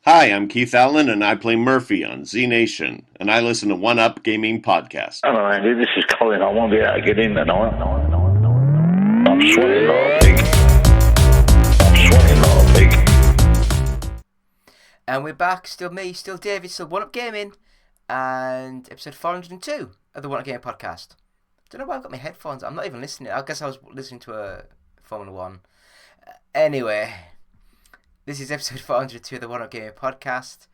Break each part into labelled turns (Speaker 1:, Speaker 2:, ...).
Speaker 1: Hi, I'm Keith Allen, and I play Murphy on Z Nation, and I listen to One Up Gaming Podcast.
Speaker 2: Hello, Andy. This is Colin. I won't be able to get in tonight. I'm sweating like a pig. I'm sweating like a pig.
Speaker 3: And we're back. Still me, still David, still One Up Gaming, and episode 402 of the One Up Gaming Podcast. Don't know why I've got my headphones. I'm not even listening. I guess I was listening to a Formula One. Anyway, this is episode 402 of the One Up Gaming Podcast,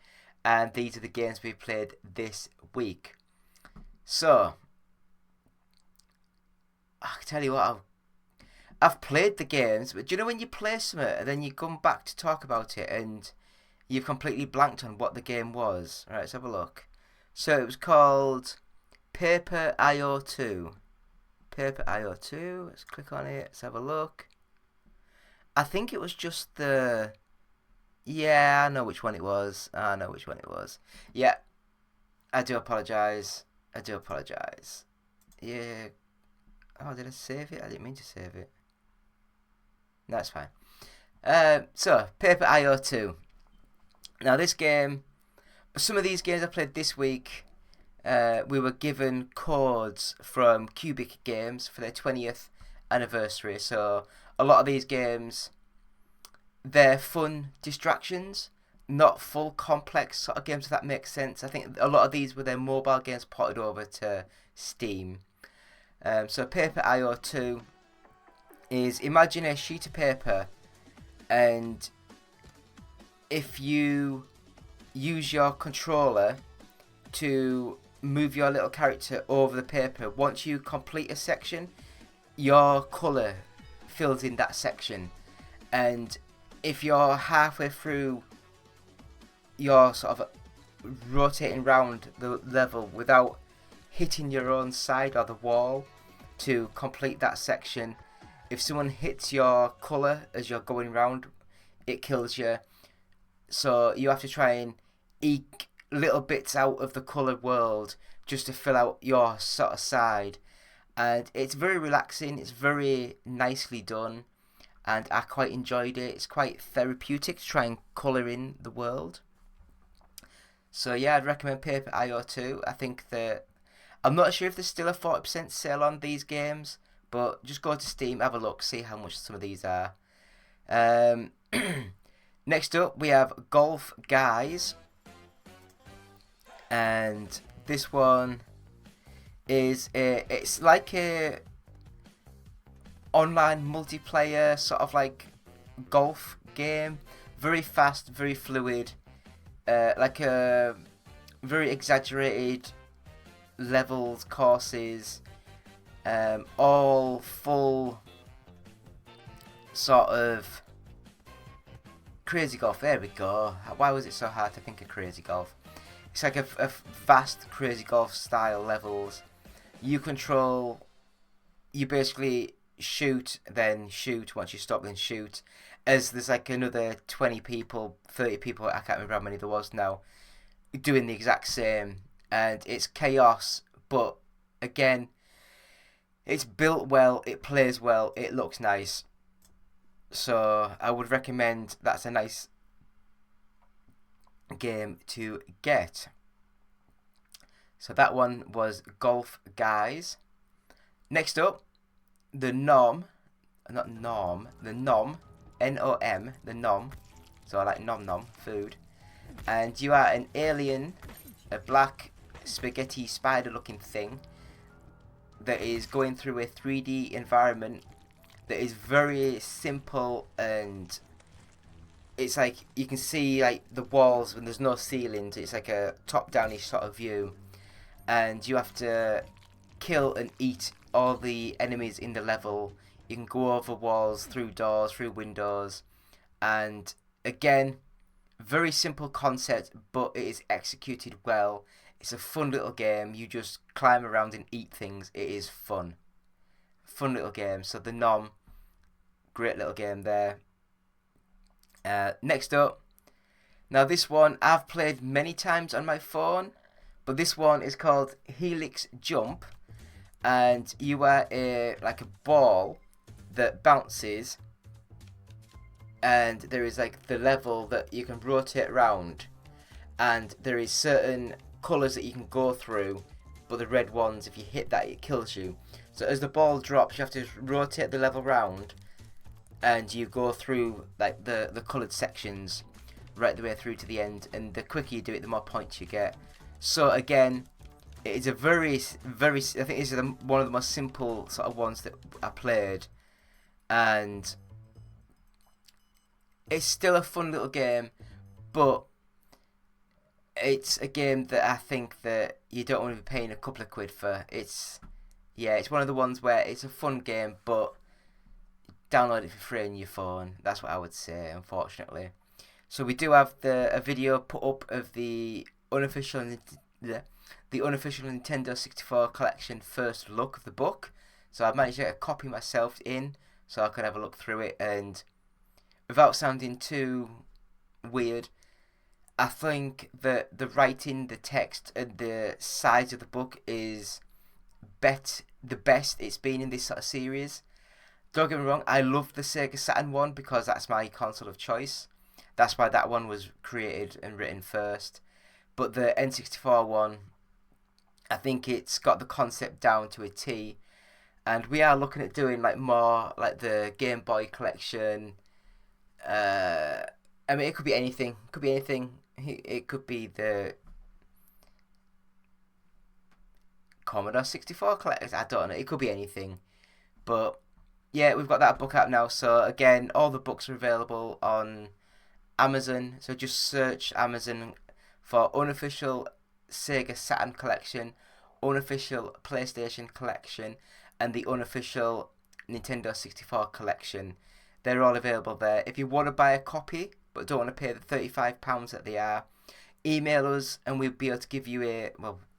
Speaker 3: and these are the games we played this week. So, I can tell you what, I've played the games, but do you know when you play something and then you come back to talk about it and you've completely blanked on what the game was? Right, let's have a look. So it was called Paper IO2. Paper IO2, let's click on it, let's have a look. I think it was just the... Yeah, I know which one it was. Yeah, I do apologise. Yeah. Oh, did I save it? I didn't mean to save it. No, that's fine. So, Paper IO2. Now, this game... Some of these games I played this week, we were given codes from Cubic Games for their 20th anniversary. So, a lot of these games... They're fun distractions, not full complex sort of games, if that makes sense. I think a lot of these were their mobile games ported over to Steam. So Paper IO2 is, imagine a sheet of paper, and if you use your controller to move your little character over the paper, once you complete a section, your colour fills in that section. And if you're halfway through, you're sort of rotating around the level without hitting your own side or the wall to complete that section. If someone hits your colour as you're going round, it kills you. So you have to try and eke little bits out of the colour world just to fill out your sort of side. And it's very relaxing, it's very nicely done. And I quite enjoyed it. It's quite therapeutic to try and colour in the world. So yeah, I'd recommend Paper IO2. I think that... I'm not sure if there's still a 40% sale on these games, but just go to Steam, have a look, see how much some of these are. Next up, we have Golf Guys. And this one is... it's like a... online multiplayer sort of like golf game, very fast, very fluid, like a very exaggerated levels, courses, all full sort of crazy golf. There we go. Why was it so hard to think of crazy golf? It's like a vast crazy golf style levels. You basically shoot, then shoot. Once you stop, then shoot. As there's like another 20 people, 30 people, I can't remember how many there was now, doing the exact same. And it's chaos, but again, it's built well, it plays well, it looks nice. So I would recommend, that's a nice game to get. So that one was Golf Guys. Next up, the Nom, N-O-M, the Nom, so I like nom nom, food, and you are an alien, a black spaghetti spider looking thing that is going through a 3D environment that is very simple, and it's like you can see like the walls when there's no ceilings. It's like a top-downish sort of view, and you have to kill and eat all the enemies in the level. You can go over walls, through doors, through windows, and again, very simple concept, but it is executed well. It's a fun little game. You just climb around and eat things. It is fun little game. So the Nom, great little game there. Next up, now this one I've played many times on my phone, but this one is called Helix Jump. And you are like a ball that bounces and there is like the level that you can rotate around, and there is certain colours that you can go through, but the red ones, if you hit that, it kills you. So as the ball drops, you have to rotate the level round, and you go through like the coloured sections right the way through to the end, and the quicker you do it, the more points you get. So again, it is a very, I think this is one of the most simple sort of ones that I played, and it's still a fun little game, but it's a game that I think that you don't want to be paying a couple of quid for. It's one of the ones where it's a fun game, but download it for free on your phone. That's what I would say, unfortunately. So we do have a video put up of the unofficial Nintendo 64 collection first look of the book. So I managed to get a copy myself in, so I could have a look through it, and without sounding too weird, I think that the writing, the text, and the size of the book is the best it's been in this sort of series. Don't get me wrong, I love the Sega Saturn one because that's my console of choice. That's why that one was created and written first. But the N64 one, I think it's got the concept down to a T. And we are looking at doing like more like the Game Boy collection. I mean, it could be anything. It could be anything. It could be the Commodore 64 collection. I don't know. It could be anything. But yeah, we've got that book out now. So again, all the books are available on Amazon. So just search Amazon for unofficial Sega Saturn collection, unofficial PlayStation collection, and the unofficial Nintendo 64 collection. They're all available there. If you want to buy a copy but don't want to pay the £35 that they are, email us and we'll be able to give you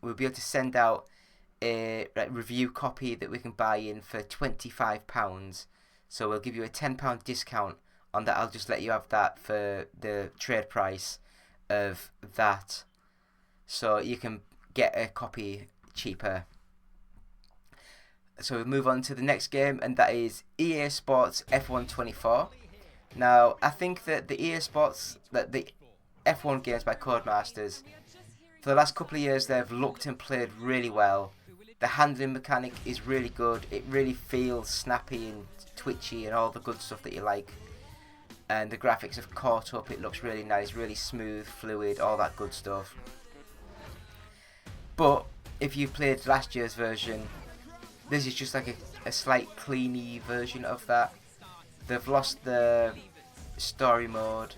Speaker 3: we'll be able to send out a review copy that we can buy in for £25. So we'll give you a £10 discount on that. I'll just let you have that for the trade price of that, so you can get a copy cheaper. So we move on to the next game, and that is EA Sports F1 24. Now, I think that the EA Sports, that the F1 games by Codemasters, for the last couple of years they've looked and played really well. The handling mechanic is really good. It really feels snappy and twitchy and all the good stuff that you like. And the graphics have caught up. It looks really nice, really smooth, fluid, all that good stuff. But if you played last year's version, this is just like a slight cleany version of that. They've lost the story mode,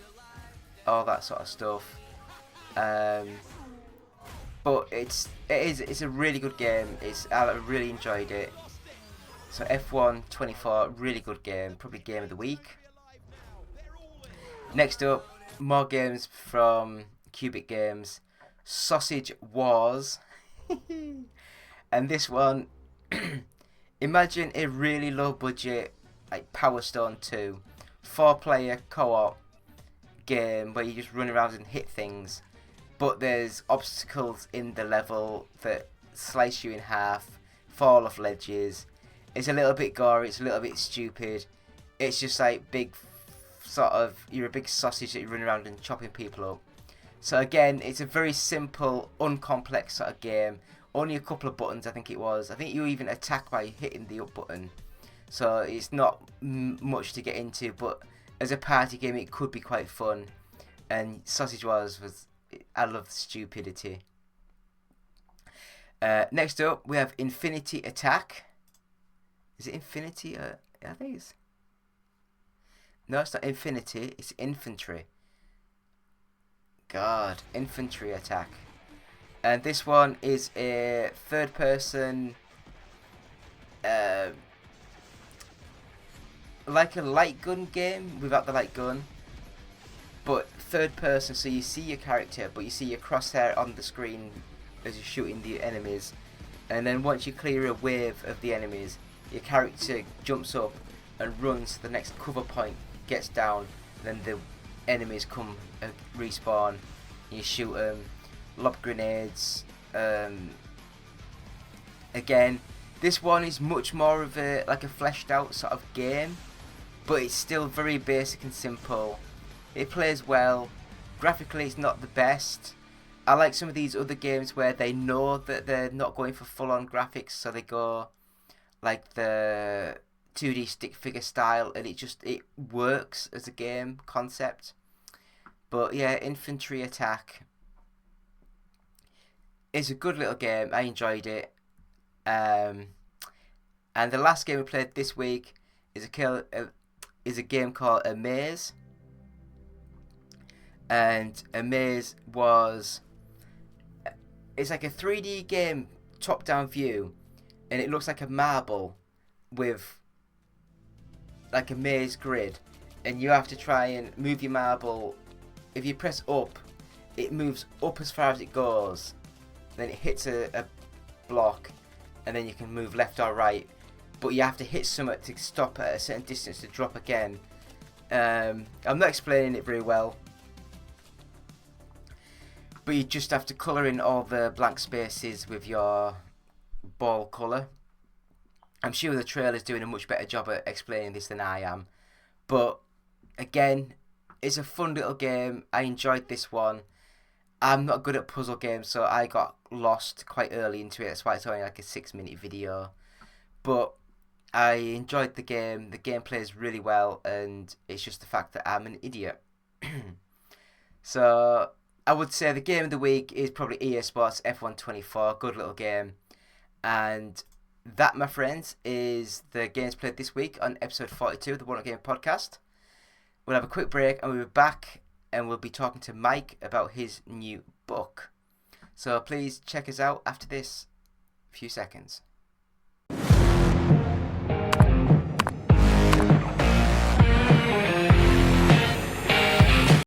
Speaker 3: all that sort of stuff. But it's a really good game. I really enjoyed it. So F1 24, really good game, probably game of the week. Next up, more games from Cubic Games. Sausage Wars. And this one, imagine a really low budget like Power Stone 2 4-player co-op game where you just run around and hit things, but there's obstacles in the level that slice you in half, fall off ledges. It's a little bit gory, it's a little bit stupid. It's just like you're a big sausage that you run around and chopping people up. So again, it's a very simple, uncomplex sort of game. Only a couple of buttons, I think it was. I think you even attack by hitting the up button. So it's not much to get into, but as a party game, it could be quite fun. And Sausage Wars I love the stupidity. Next up, we have Infantry Attack. Is it Infinity? I think it's... No, it's not Infinity, it's Infantry. God, Infantry Attack. And this one is a third-person, like a light gun game without the light gun, but third-person. So you see your character, but you see your crosshair on the screen as you're shooting the enemies. And then once you clear a wave of the enemies, your character jumps up and runs to the next cover point, gets down, then the enemies come respawn. You shoot them. Lob grenades. Again, this one is much more of a fleshed out sort of game. but it's still very basic and simple. It plays well. Graphically, it's not the best. I like some of these other games where they know that they're not going for full-on graphics, so they go like the 2D stick figure style, and it works as a game concept. But yeah, Infantry Attack is a good little game. I enjoyed it. And the last game we played this week is a game called Amaze. And Amaze it's like a 3D game, top-down view, and it looks like a marble with like a maze grid, and you have to try and move your marble. If you press up, it moves up as far as it goes, then it hits a block, and then you can move left or right, but you have to hit something to stop at a certain distance to drop again. I'm not explaining it very well, but you just have to colour in all the blank spaces with your ball colour. I'm sure the trailer's doing a much better job at explaining this than I am. But again, it's a fun little game. I enjoyed this one. I'm not good at puzzle games, so I got lost quite early into it. That's why it's only like a 6-minute video. But I enjoyed the game. The game plays really well, and it's just the fact that I'm an idiot. So I would say the game of the week is probably EA Sports F1 24. Good little game. And that, my friends, is the games played this week on episode 42 of the One Up Game podcast. We'll have a quick break and we'll be back, and we'll be talking to Mike about his new book. So please check us out after this few seconds.